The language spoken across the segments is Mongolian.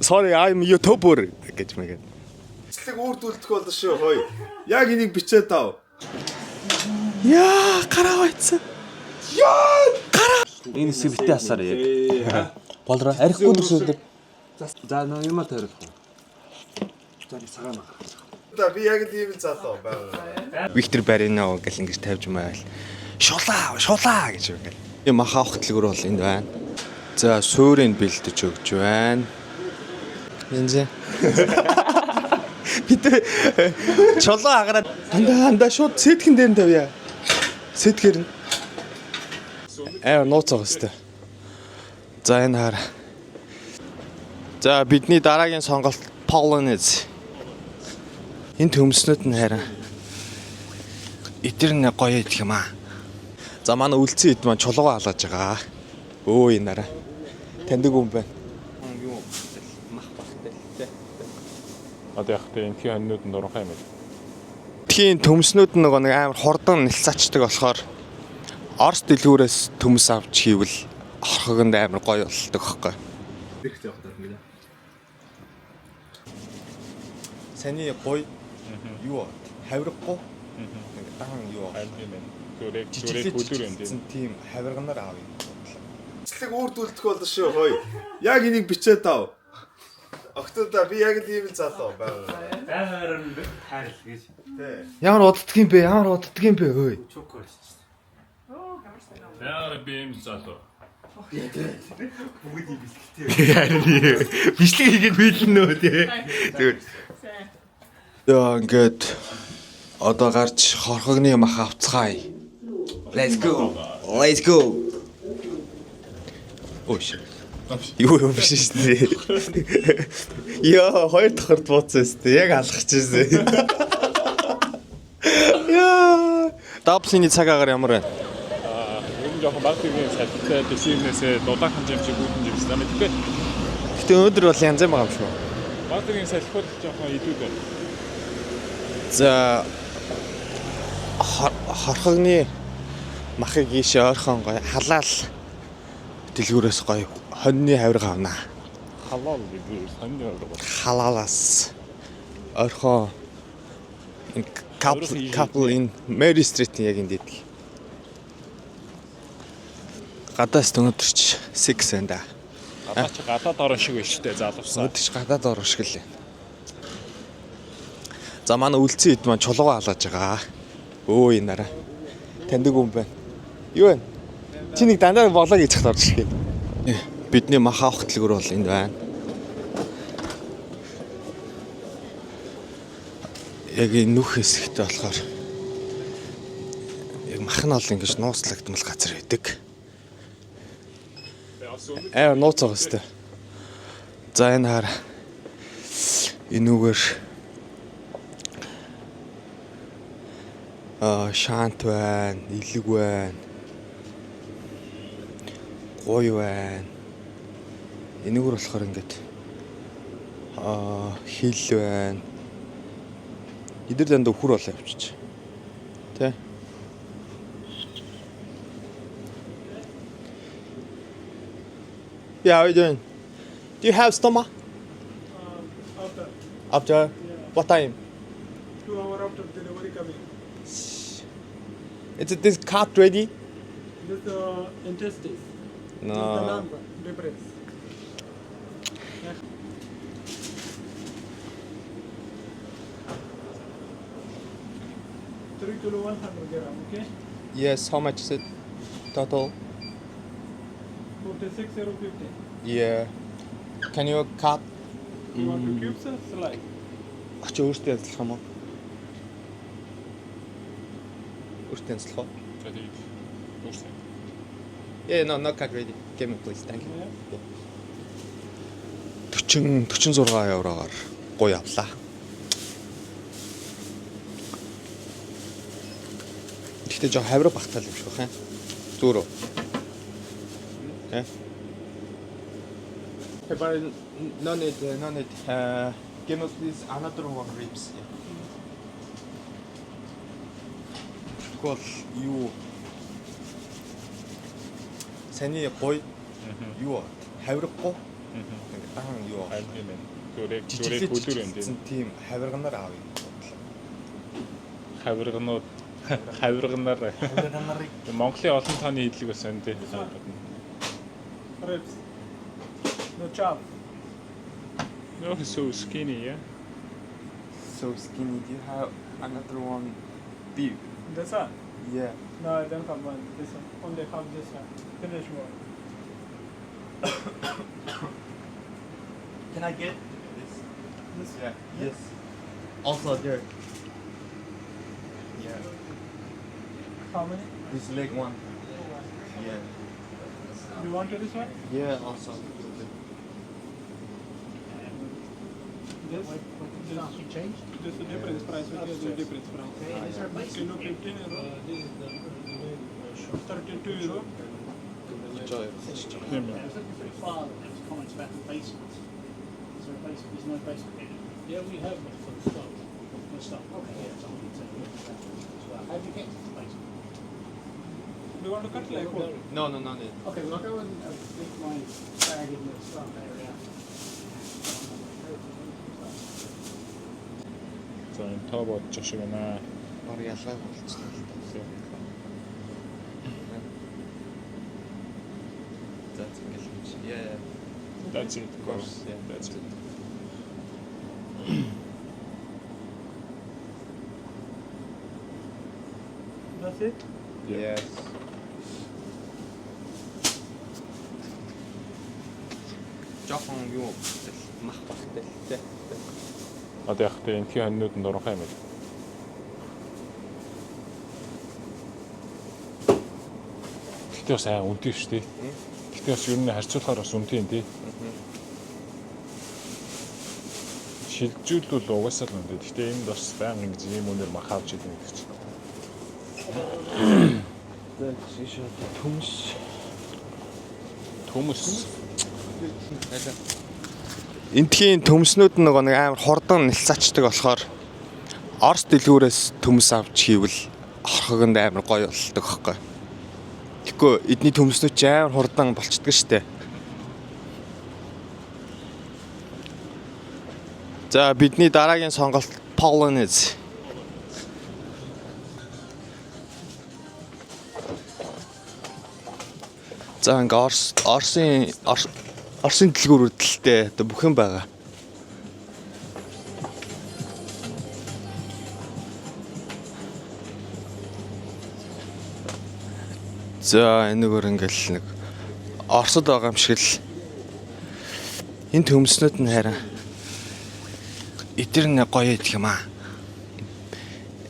Sorry, I'm YouTuber гэж мэгээд. Бичлэг үрдүүлдэг болно шүү хой. Яг энийг бичээд тав. Яа, гараа байцсан. Энэ хэсэг битээ асаар яг. Болроо арихгүй төсөөд. За нөө юм таарах. За нэг цагаан баг. За би яг тийм залуу байгаа. Виктор Барино гэл ингэж тавьж майл. Шулаа гэж үгэл. Юм мах авах хөтөлбөр бол энд байна. За суурийг бэлдэж өгч байна. Янзэ. Бид чулуу агараад хандаа шууд сэтгэн дээр нь тавья. Сэтгэр нь. Нууцгаа өстэй. За энэ хар. За бидний дараагийн сонголт Polonese. Энэ төмснүүд нь харин эдгээр нь гоё идэх юм аа. За манай үлдсэн ид маань чулуугаа халааж байгаа. Өө энэ нараа. Таньдаг юм байна. Юу мах багтай тий. Одоо яг тэ энэ хоньнууд нь дурынхаа юм байна. Тийм төмснүүд нь нэг амар хурдан нэлцаачдаг болохоор Орос дэлгүүрээс төмс авч хийвэл орхогонд амар гоё болдог хөхгүй. Хэрэгтэй явах гэдэг юм. Саний гоё юу хавирахгүй ингээд даан юу Хайр юм байна. Зүрэг хөдөр юм тийм. Тийм хавирганаар аав юм. Бичлэг үрдүүлдэг болно шүү хой. Яг энийг бичээд тав. Октода би яг тийм залуу байгаа. Байгаар нь хайрл гэж. Ямар уддаг юм бэ? Ой. Яа бим залуу. Бүгд бэлтгэв. Бичлэг хийгээд биелнэ тий. Зүгээр. Яа ингээд одоо гарч хорхогны мах авцгаая. Let's go. Ош. Юу биш шүү дээ. Яа, хоёр давхарт бууцсан шүү дээ. Яг алхчихжээ. Яа. Даблны цаг агаар ямар байна? Ер нь жоохон баг тэргийн салхитай дэсивнээсээ дулаан хэмжээ бүгд живсэн юм тэгэхээр Гэтэ өнөөдөр бол янз бүр байгаа юм шүү. баг тэргийн салхиуд жоохон идүүд байна. За хорхогны махыг ийшээ ойрхон гоё халаал дэлгүүрээс гоё хоньны хавирга авнаа. Халаал гэдэг сонин юм. Халаалаас ойрхон couple in Mary Street яг энд идэг. Гадаас өнөдөрч 6 байна да. Гадаад орон шиг биш үү залуусаа. Өнөдөрч гадаад орох шиг л. За манай үлдсэн ид маань чулуугаа халааж байгаа. Өө энэ нараа. Таньдаг юм байна. Юу вэ? Чи нэг дандаа болоо гэж хад орж ирэх юм. Бидний мах авах хөтөлбөр бол энд байна. Яг энэ нүх хэсэгтэй болохоор яг мах нь бол ингэж нууцлагдмал газар байдаг. Нууцгаа өстэй. За энэ хар энүүгээр шаант байна, илэг байна. Гоё байна. Энүүгээр болохоор ингээд хил байна. Эдгээр дандаа өхөр болоо явчих. Тэ? Yeah, how are you doing? Do you have stomach? After? Yeah. What time? 2 hours after delivery coming. Is this card ready? This intestines. No. This is the number difference. Three kilo 100 gram. Okay. Yes, how much is it total? 46,050. Yeah. Can you cut? You want to cubes or slice? Ач өөртөө янзлах юм уу? Өөртөө янзлах уу? За тийм. Дуусна. Yeah, no card ready. Give me please. Thank you. Yeah. 46 евроор гоё авлаа. Гэхдээ жоо хавраг багтаал юм шиг байна. Зүрөө. But no need. Give us this another one ribs. Гол юу? Саний гоё юу? Хавраггүй. Дараахан юу аа? Харин тийм ээ. Зүрэг Жижиглээ хөдөр юм жижигсэн тийм. тийм хавирганаар аавь. Хавирганууд хавирганаар Хавирганаарыг Монголын олон тооны хэллэг бас энэ тийм. Ribs. No chop. No, so skinny, yeah. so skinny. Do you have another one beef? This one? Yeah. No, I don't have one. This one. Only have this one. Finish one. Can I get this? This Yeah. Yes. Also there. Yeah. How many? This leg one. Yeah. You want this one? Yeah. Also. This? This is different price. This is different price. Kilo 15 euro. 32 euro. Тийм ээ. Comments about the basement. Is there a basement? There's no basement here. Yeah, we have one for the stop. The stop. Okay, yeah, it's on the well, how do you get to the basement? Do you want to cut like what? No. Okay, well, I'll go and leave my bag in the stop area. За энэ тоо бодож шиг байна. Бор ялгаа болчихсон. That's English. Yeah. That's it. Of course. Yeah. That's it. That's it? Yes. Жохон юу мах багтай л дээ. Одоо яг тэ энэ хоньнууд нь дурынхай юм байна. Гэтэ бас аа үнэтэй шүү дээ. Гэтэ бас ер нь харьцуулахаар бас үнэтэй юм тий. Шилжүүл бол угаасаа л үнэтэй. Гэтэ энд бас баян ингэж ийм үнээр мах авч идэх гэж. Төмс. Эндхийн төмснүүд нэг амар хурдан нэлцаачдаг болохоор Орос дэлгүүрээс төмс авч хийвэл орхогонд амар гоё болдог байхгүй. Тэгэхгүй эдний төмснүүд ч амар хурдан болчдөг штэ. За бидний дараагийн сонголт Polonese. За ингээ Оросын дэлгүүрүүдэлтэй одоо бүх юм байгаа. За энэгээр ингээл нэг Оросд байгаа юм шиг л энэ төмснүүд нь харин эдгээр нь гоё идэх юм аа.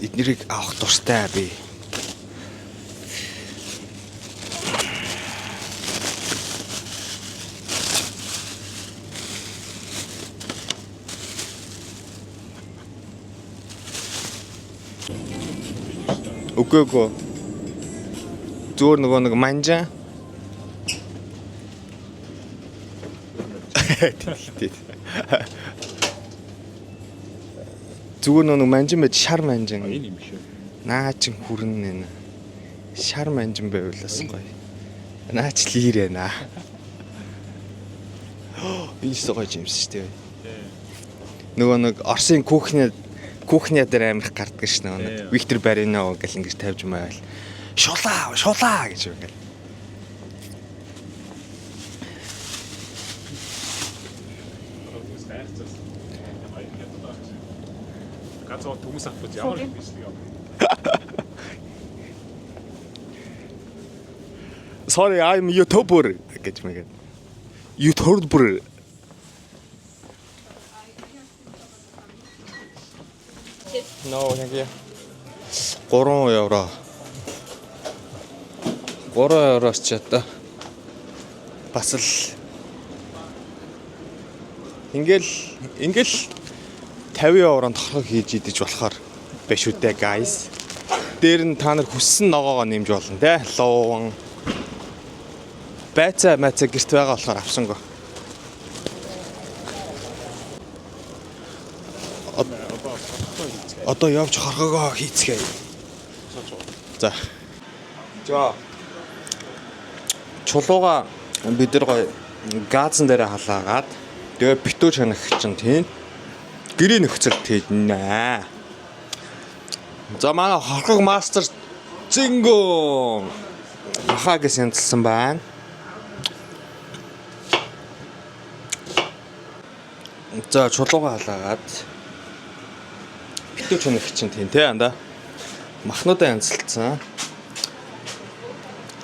Эднэрийг авах дуртай би. Үгүй. Зүгээр нөгөө нэг манжаа. Зүгээр нөгөө манжин байж шар манжин. Энэ юм шүү. Наа чин хүрэн нэ. Шар манжин байвал бас гоё. Наа ч лир ээ наа. Энэ ч гоё юм шүү дээ. Нөгөө нэг Оросын кухня дээр амирх гардаг ш нэг Виктор Баринов гэл ингэж тавьж майл. Шулаа гэж ингээл. Ганцхан төмс авах ямар юм биш нэг юм. Sorry, I'm YouTuber гэж мэгээд. YouTuber. No, thank you. 3 евро. 3 евроос ч одоо бас л ингээл 50 евронд торхог хийж идэж болохоор биш үү дээ guys. Дээр нь та нар хүссэн ногоогоо нэмж болно те. Луун байцаа гэрт байгаа болохоор авсангүй. Одоо явж хорхогоо хийцгээе. За. Чулууга бид нар гоё газан дээр халаагаад Тэгээ битүү чанах чинь тийм гэрээ нөхцөл тэднэ. За манай хорхог мастер зингөө ахаагаас янзлсан байна. За чулуугаа халаагаад битүү чанах чинь тийм тий анда. Махнуудаа янзлцсан.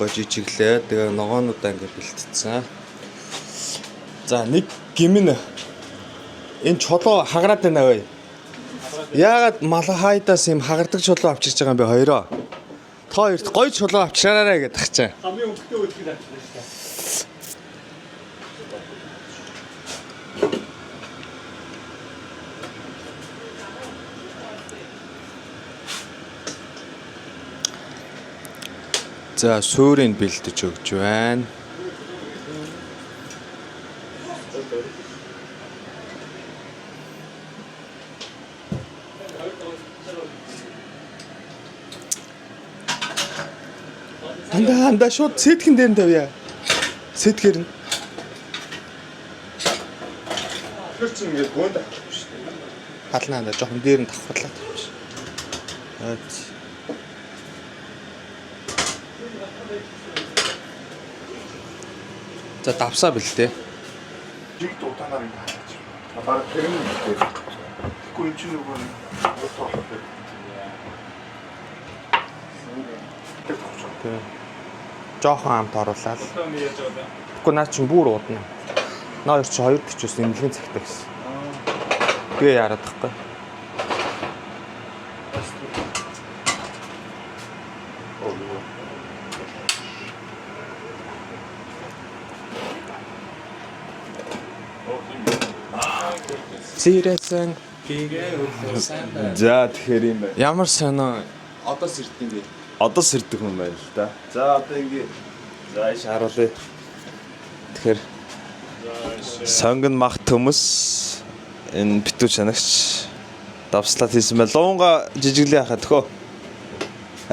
Гой жижиглээ. Тэгээ ногоонуудаа ингээд бэлтцсэн. За нэг гимэн энэ чулуу хагараад байна вэ? Яагаад Малахайдаас юм хагардаг чулуу авчирч байгаа юм бэ хоёроо? Та хоёрт гоё чулуу авчираарай гэдэг тахчаа. Хамгийн өвгтэй үлдгийг авчихсан шүү дээ. За суурийг бэлдэж өгч байна. Анда шууд сэтгэн дээр нь тавья. Сэтгэр нь. Тэр чинь ингээд гоонд авчих шүү дээ. Халнаа анда жоохон дээр нь давхарлаад тавьчих. За давсаа бэлтээ. Жиг дутаанаар ингэ хаач. Бараг тэр юм үү? Тэгэхгүй энэ чинь нөгөө Тэг. Жохон амт оруулаад. Одоо яаж байгаа вэ? Тэгэхгүй наа чинь бүр уудна. Наа чи 2:40-с эмнэлгийн цагтаа гэсэн. Би яарад тахгүй. Сирэсэн За тэгэхээр юм байна. ямар сонио одоо сэрдэн гээ. Одоо сэрдэх юм байна л да. За одоо ингэ зааш харуулъя. Тэгэхээр сонгон мах төмөс энэ битүү чанагч давслаад хийсэн байна. Луунга жижиглээ хахад төхөө.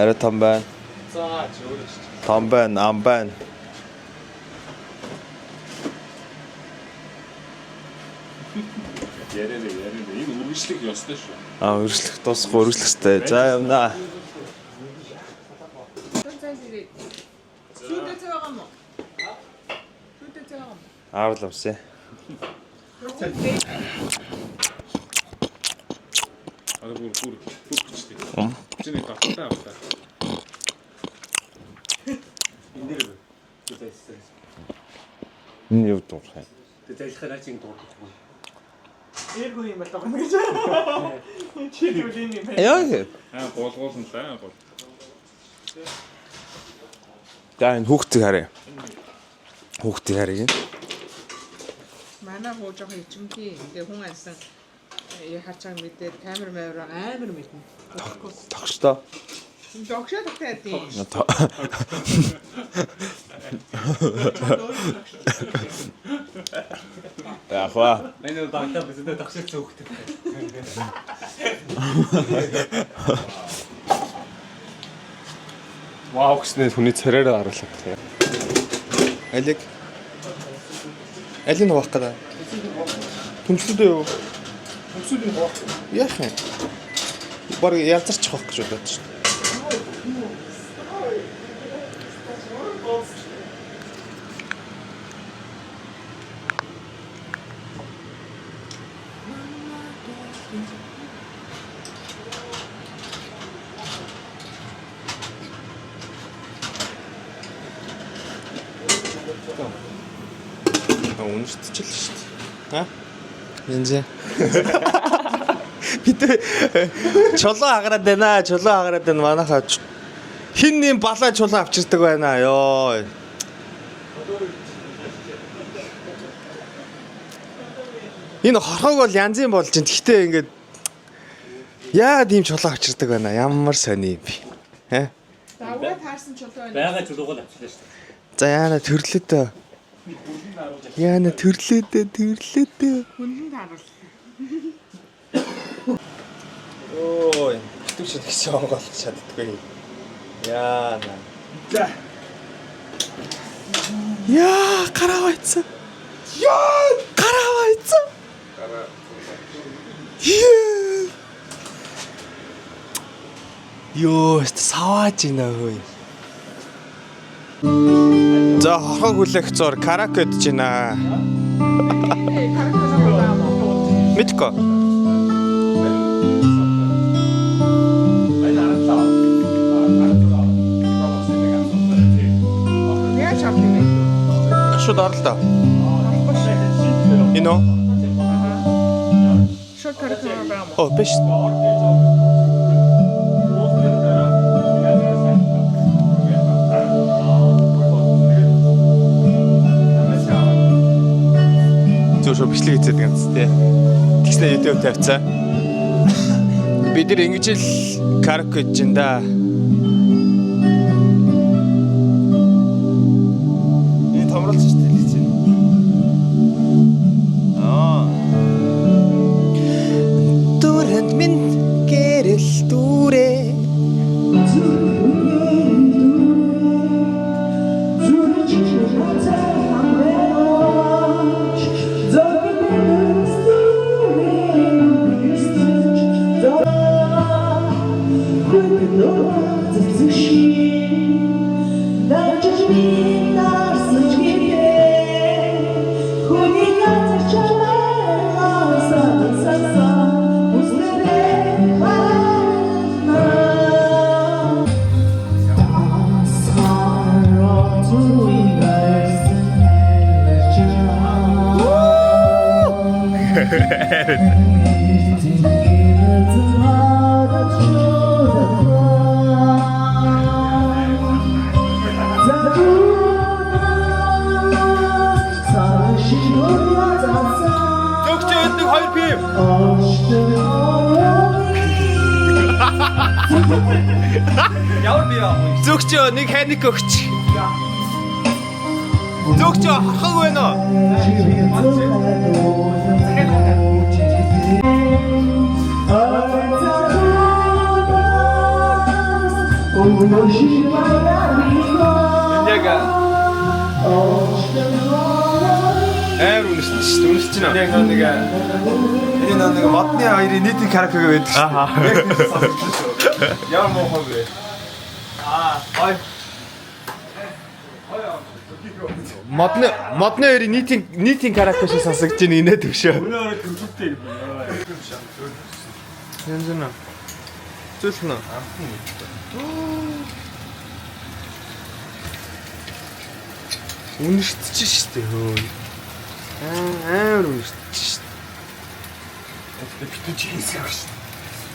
Арай том байна. За чи өөрөө ч. Том байна, ам байна. Ярээ. Энэ үргэлжлэх ёстой шүү. Үргэлжлэх дуусахгүй үргэлжлэх ёстой. За явнаа. Аарууламсаа. Одоо бүр бичтэй. Чиний таттай аваа. Энэ юу дуурах юм? Тэзэлхэрэ чин дурдахгүй. Эргүү юм байна гэж. Чи юу юм бэ? Яа. Голгуулна лаа гол. За энэ хүүхдийг харъя. Хүүхдийг харъя. Манай хуу жоохон ичимхий. Тэгээ хүн альсан харж байгаа мэдээд камер амар мэднэ. Тогштой. Догшоо тагтаа тийм. Яхва. Энэ багтаа бидэд тагшиж цөөхтэй. вау гэснээр хүний царайраа харуулдаг. Алиг. Алиг нуах гэдэг. Төмслөдөө юу? Төмслөдөө нуах. Яах юм? Бараг ялцарчих واخ гэж бодож байна. Үнэртчихлээ шүү дээ. Ха? Янзэ. Бид чулуу хагараад байна. Манайхаа хин нэм балаа чулуу авчирдаг байна ёо. Энэ хорхог бол янзын болж байна. Гэхдээ ингээд яагаад ийм чулуу авчирдаг байна? Ямар сони юм бэ? Хэ? Дагуу таарсан чулуу байна. Бага чулуугаар авчлаа шүү дээ. За яана төрлөөдөө. Яана төрлөөдөө. Хүндэн тааруул. Ой, битүүч гэсэн онгоолж чаддаггүй. Яана. За. Яа, гараа байцсан. Ёо, савааж ийна хөөе. За хохог хүлээх зур караоке дэж байна. Мэдгүй. Яаж авах юм бэ? Шууд орлоо. Ино. Шууд караоке байгаа юм. Оо биш. Зөвшөө бичлэг хийдэг юм зү тээ. Тэгснэ YouTube тавьцаа. Бид нэр ингэж л караоке хийж ин да. Энэ томролч шүү дээ гэж байна. Дүрэнд минь гэрэл дүрээ. Зөвчөө нэг ханик өгч. Зөвчөө хахаг байна уу? Яга. Үнэсч байна. Яг нэг энэ модны хоёрын нийтийн караоке байдаг шүү. Яа мохоо вэ? Ой. Модны хоёрын нийтийн караоке шиг сонсогдож байна инээ төвшөө. Өнөөрөө төвчтэй юм. Янзна. Зүлнэ. Үнэшдэж штэ хөө. Амар үнэшдэж штэ. Битүүч хийсгэх шүү.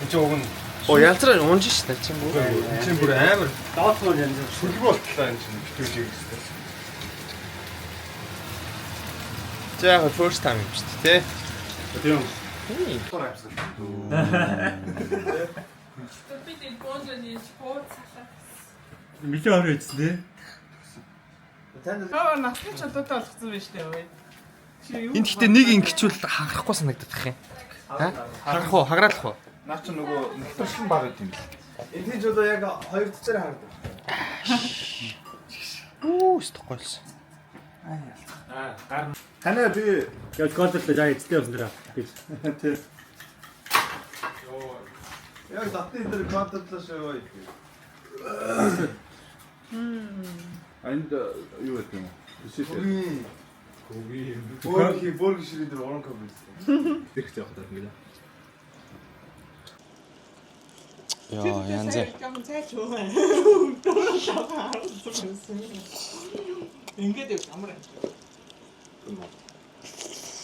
Энд уг нь Оо ялцраа унж штэ чи бүр. чинь бүр амар доотгоор янз сүлг болтлоо энэ чинь битүүч хийсгэх. За first time юм штэ тий. Тийм. Микро орж ирсэн тий. Насны чадвартай болгосон байж тээ ой. Энд гэхдээ нэг ингэчүүл хагарахгүй санагдах юм. Хагарах уу? Хаграалах уу? Наа чи нөгөө нэвтрүүлэн баг гэдэг юм бэл. Энэ тийч одоо яг 2 цэцээр хардаг. Үу, стоколс. Танай би Яг концерт жаа эцтэй болсон даа. тий. Яг татны дээр контентлаа шивээ. Энд юу гэдэг юм? Бишээ. Борги ширээ дээр орон кабел. Их зээх таа юм. Яа, янз. Жоохон цайч уу. Ингээд яв амар.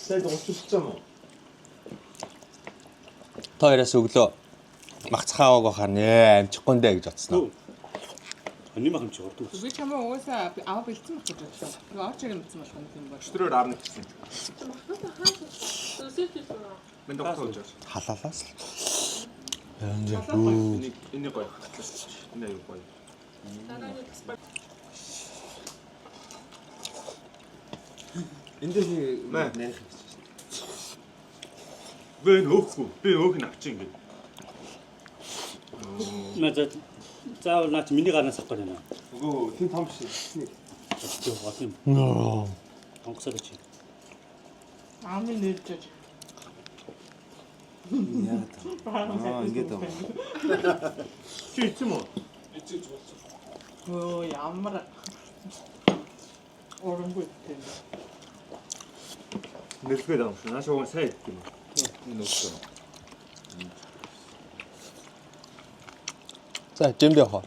Сайд уусчихсан уу? Тооёроос өглөө магцхааваг бахарнэ амжихгүй нэ гэж бодсноо. Они махам чи ордог. Би чамаа угаасаа аваа бэлдсэн байх гэж бодлоо. Би очиг юм бэлдсэн болох юм байна. Өчтөрөөр авна гэсэн. Мен доктор гэж. Халаалаас л. Энийг гоё. Энэ аюу гоё. Эндээ нарих юм. Би нөөхгүй. Би өөх нь авчих юм. Наа заавал наач миний гарнаас авах гэж байна. Үгүй тийм том шиг. Өчтөө гол юм. Нөө. Онгоцоор чи. Аамын нэрчэж. Яагаад ингэж байгаа. Чи ицсэн мө? өө ямар оромгүй тийм. Нэлгээд байгаа юм шиг. Нааш угаан сайн идэх юм. Энэ өстөө. За жимд явах.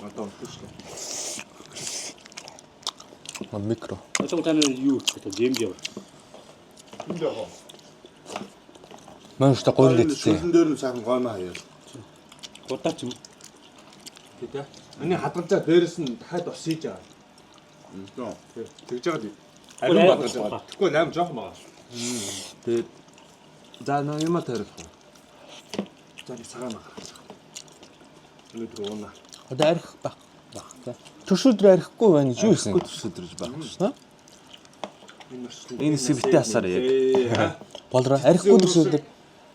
Одоо унтчих. Микро. 어떤 거는 유 그때 잼겨. Энд яваа. Маань өстө гойр дэдсэн. Шүлэн дээр нь сайхан гоймоо хаяа. 어따 좀. Тэ. Миний хадгалзаа дээрэс нь дахиад ус хийж байгаа. Тэгж байгаа дээ. Ариун бадгаж байгаа. Тэгэхгүй 8 жоох байгаа. Тэгээд за нөө юм тарих уу. За нэг цагаан мага. Өнөөдөр уунаа. Одоо арих баг. Төршөдөр арихгүй байна гэж юу гэсэн? Төсөдрж байхгүй шүү. Энэ хэсэг битээ асаар яг. Болроо арихгүй төршөдөр.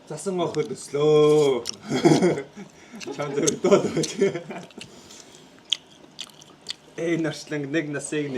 Засан охид өслөө. Чам дээр доод байж. Нарчлан нэг насыг